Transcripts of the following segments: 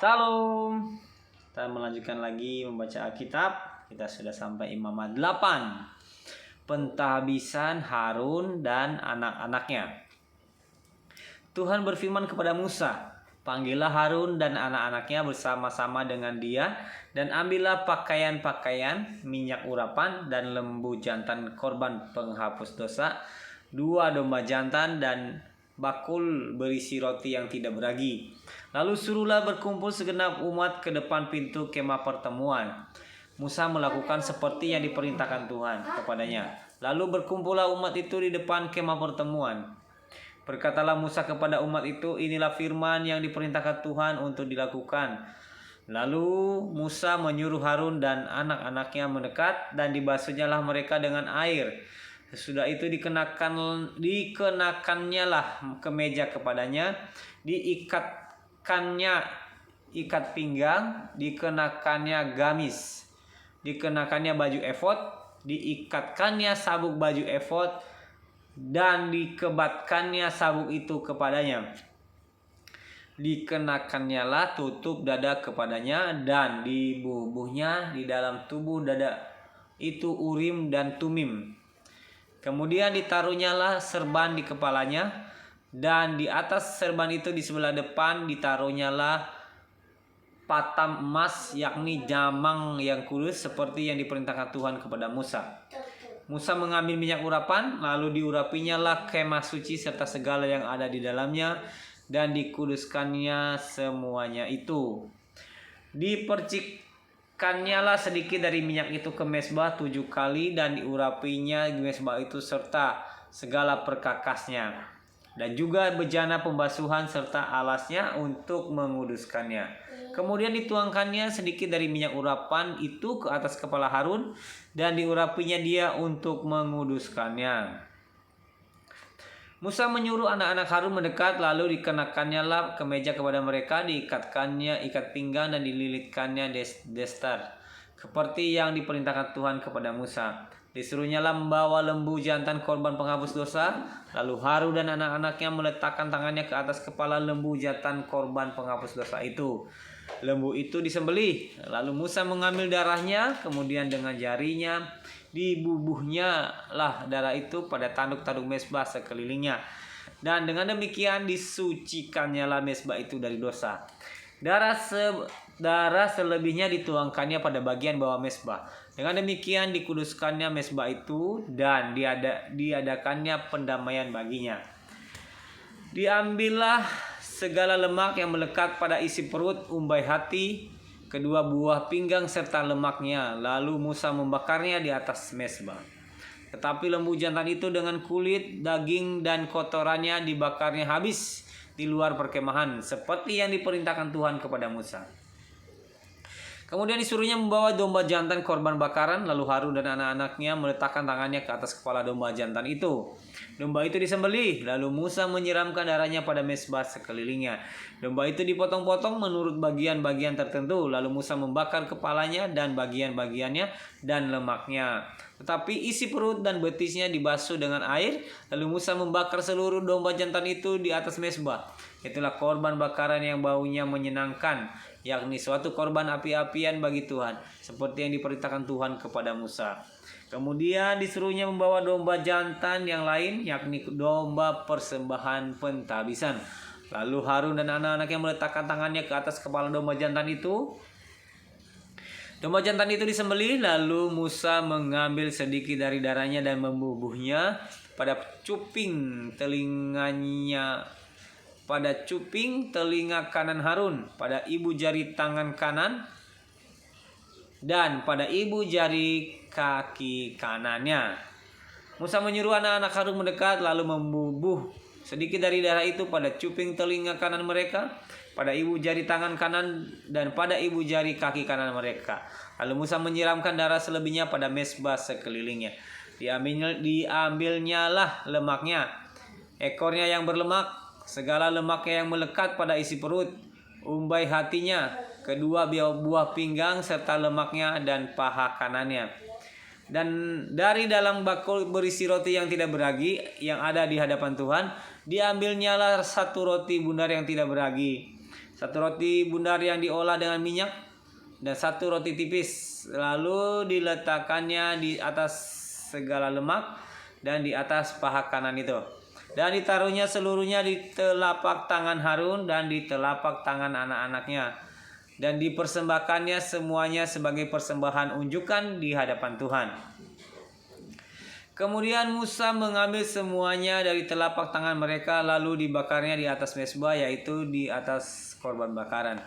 Salam. Kita melanjutkan lagi membaca Alkitab. Kita sudah sampai Imamat 8. Pentahbisan Harun dan anak-anaknya. Tuhan berfirman kepada Musa, "Panggillah Harun dan anak-anaknya bersama-sama dengan dia, dan ambillah pakaian-pakaian, minyak urapan, dan lembu jantan korban penghapus dosa, 2 domba jantan, dan bakul berisi roti yang tidak beragi. Lalu suruhlah berkumpul segenap umat ke depan pintu kemah pertemuan." Musa melakukan seperti yang diperintahkan Tuhan kepadanya. Lalu berkumpullah umat itu di depan kemah pertemuan. Berkatalah Musa kepada umat itu, "Inilah firman yang diperintahkan Tuhan untuk dilakukan." Lalu Musa menyuruh Harun dan anak-anaknya mendekat, dan dibasuhnyalah mereka dengan air. Sesudah itu dikenakannya lah kemeja kepadanya, diikatkannya ikat pinggang, dikenakannya gamis, dikenakannya baju efod, diikatkannya sabuk baju efod, dan dikebatkannya sabuk itu kepadanya. Dikenakannya lah tutup dada kepadanya, dan dibubuhnya di dalam tubuh dada itu Urim dan Tumim. Kemudian ditaruhnyalah serban di kepalanya, dan di atas serban itu di sebelah depan ditaruhnyalah patam emas, yakni jamang yang kudus, seperti yang diperintahkan Tuhan kepada Musa. Musa mengambil minyak urapan, lalu diurapinya lah kemah suci serta segala yang ada di dalamnya, dan dikuduskannya semuanya itu. Dipercikkannya lah sedikit dari minyak itu ke mezbah 7 kali, dan diurapinya mezbah itu serta segala perkakasnya, dan juga bejana pembasuhan serta alasnya untuk menguduskannya. Kemudian dituangkannya sedikit dari minyak urapan itu ke atas kepala Harun, dan diurapinya dia untuk menguduskannya. Musa menyuruh anak-anak Harun mendekat, lalu dikenakannya lah kemeja kepada mereka, diikatkannya ikat pinggang, dan dililitkannya destar, seperti yang diperintahkan Tuhan kepada Musa. Disuruhnya lah membawa lembu jantan korban penghapus dosa. Lalu Harun dan anak-anaknya meletakkan tangannya ke atas kepala lembu jantan korban penghapus dosa itu. Lembu itu disembelih. Lalu Musa mengambil darahnya, kemudian dengan jarinya dibubuhnya lah darah itu pada tanduk-tanduk mezbah sekelilingnya. Dan dengan demikian disucikannya lah mezbah itu dari dosa. Darah selebihnya dituangkannya pada bagian bawah mezbah. Dengan demikian dikuduskannya mezbah itu, dan diadakannya pendamaian baginya. Diambillah segala lemak yang melekat pada isi perut, umbai hati, kedua buah pinggang serta lemaknya. Lalu Musa membakarnya di atas mezbah. Tetapi lembu jantan itu dengan kulit, daging, dan kotorannya dibakarnya habis di luar perkemahan, seperti yang diperintahkan Tuhan kepada Musa. Kemudian disuruhnya membawa domba jantan korban bakaran. Lalu Harun dan anak-anaknya meletakkan tangannya ke atas kepala domba jantan itu. Domba itu disembelih. Lalu Musa menyiramkan darahnya pada mezbah sekelilingnya. Domba itu dipotong-potong menurut bagian-bagian tertentu. Lalu Musa membakar kepalanya dan bagian-bagiannya dan lemaknya. Tetapi isi perut dan betisnya dibasuh dengan air. Lalu Musa membakar seluruh domba jantan itu di atas mezbah. Itulah korban bakaran yang baunya menyenangkan, yakni suatu korban api-apian bagi Tuhan, seperti yang diperintahkan Tuhan kepada Musa. Kemudian disuruhnya membawa domba jantan yang lain, yakni domba persembahan pentahbisan. Lalu Harun dan anak-anaknya meletakkan tangannya ke atas kepala domba jantan itu. Domba jantan itu disembelih, lalu Musa mengambil sedikit dari darahnya dan membubuhnya pada cuping telinga kanan Harun, pada ibu jari tangan kanan, dan pada ibu jari kaki kanannya. Musa menyuruh anak-anak Harun mendekat, lalu membubuh sedikit dari darah itu pada cuping telinga kanan mereka, pada ibu jari tangan kanan, dan pada ibu jari kaki kanan mereka. Lalu Musa menyiramkan darah selebihnya pada mezbah sekelilingnya. Diambilnya lah lemaknya, ekornya yang berlemak, segala lemaknya yang melekat pada isi perut, umbai hatinya, kedua buah pinggang serta lemaknya, dan paha kanannya. Dan dari dalam bakul berisi roti yang tidak beragi yang ada di hadapan Tuhan, diambilnyalah 1 roti bundar yang tidak beragi, 1 roti bundar yang diolah dengan minyak, dan 1 roti tipis. Lalu diletakkannya di atas segala lemak dan di atas paha kanan itu. Dan ditaruhnya seluruhnya di telapak tangan Harun dan di telapak tangan anak-anaknya. Dan dipersembahkannya semuanya sebagai persembahan unjukan di hadapan Tuhan. Kemudian Musa mengambil semuanya dari telapak tangan mereka lalu dibakarnya di atas mezbah, yaitu di atas korban bakaran.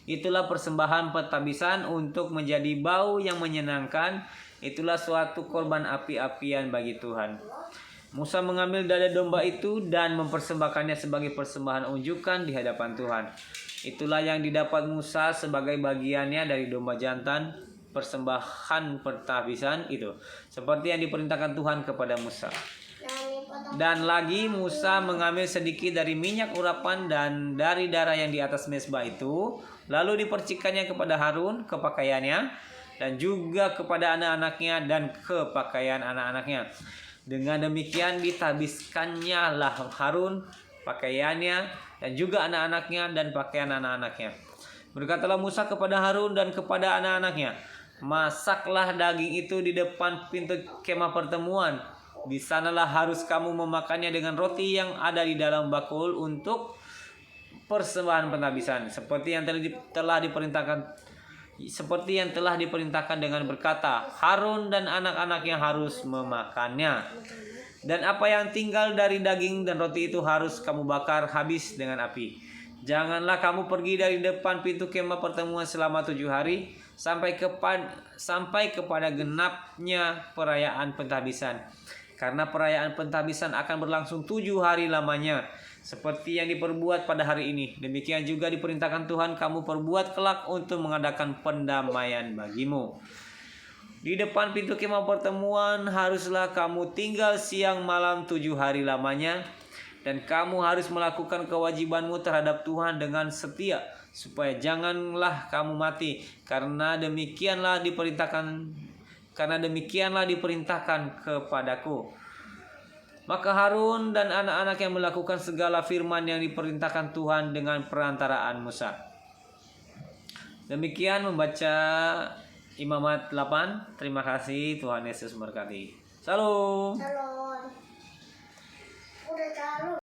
Itulah persembahan petabisan untuk menjadi bau yang menyenangkan. Itulah suatu korban api-apian bagi Tuhan. Musa mengambil dada domba itu dan mempersembahkannya sebagai persembahan unjukan di hadapan Tuhan. Itulah yang didapat Musa sebagai bagiannya dari domba jantan persembahan petabisan itu, seperti yang diperintahkan Tuhan kepada Musa. Dan lagi Musa mengambil sedikit dari minyak urapan dan dari darah yang di atas mezbah itu, lalu dipercikannya kepada Harun ke pakaiannya, dan juga kepada anak-anaknya dan ke pakaian anak-anaknya. Dengan demikian ditabiskannya lah Harun pakaiannya dan juga anak-anaknya dan pakaian anak-anaknya. Berkatalah Musa kepada Harun dan kepada anak-anaknya, masaklah daging itu di depan pintu kemah pertemuan. Di sanalah harus kamu memakannya dengan roti yang ada di dalam bakul untuk persembahan pentabisan, seperti yang telah diperintahkan dengan berkata, Harun dan anak-anaknya harus memakannya. Dan apa yang tinggal dari daging dan roti itu harus kamu bakar habis dengan api. Janganlah kamu pergi dari depan pintu kemah pertemuan selama 7 hari sampai kepada genapnya perayaan pentabisan. Karena perayaan pentabisan akan berlangsung 7 hari lamanya, seperti yang diperbuat pada hari ini. Demikian juga diperintahkan Tuhan kamu perbuat kelak untuk mengadakan pendamaian bagimu. Di depan pintu kemah pertemuan haruslah kamu tinggal siang malam 7 hari lamanya. Dan kamu harus melakukan kewajibanmu terhadap Tuhan dengan setia, supaya janganlah kamu mati, karena demikianlah diperintahkan kepadaku. Maka Harun dan anak-anak yang melakukan segala firman yang diperintahkan Tuhan dengan perantaraan Musa. Demikian membaca Imamat 8. Terima kasih, Tuhan Yesus memberkati. Salam.